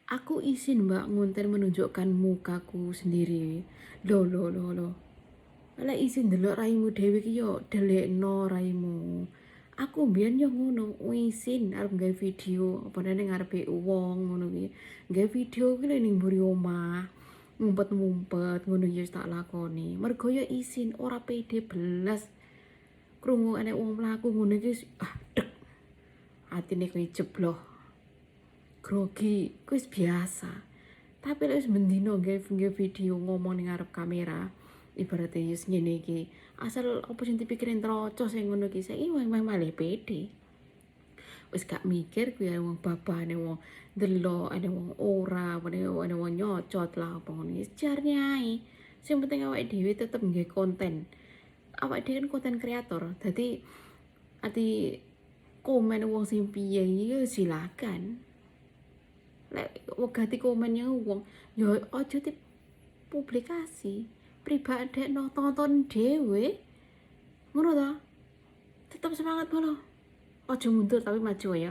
Aku izin Mbak ngonten menunjukkan mukaku sendiri. Loh. Lek izin ndelok raimu dhewe ki yo delikno raimu. Aku mbiyen yo ngono, izin arep gawe video apa ning ngarepe wong ngono kuwi. Gawe video ki lho ning mburi omah. Ngumpet-ngumpet ngono ya wis tak lakoni. Mergo yo izin ora pede belas. Krungu enek wong mlaku ngono iki dek. Atine koyo jebloh. Grogi, kuwi wis biasa. Tapi lek wis mendino gawe video ngomong ning ngarep kamera, ibaratnya wis ngene iki, asal apa sing dipikirin trocos sing ngono iki, saiki malah pede. Wis gak mikir kuwi wong babane wong ndelok, ada wong ora, ada wong nyocot lah apa ngono iki. Jarne ae. Sing penting awake dhewe tetep nggih konten. Awake dhewe kan konten kreator. Dadi ati komen wong sing piye ya silakan. Lek wegati komennya wong ya aja dipublikasi, pribadekno tonton dhewe. Ngono ta? Tetep semangat ngono. Aja mundur tapi maju ya.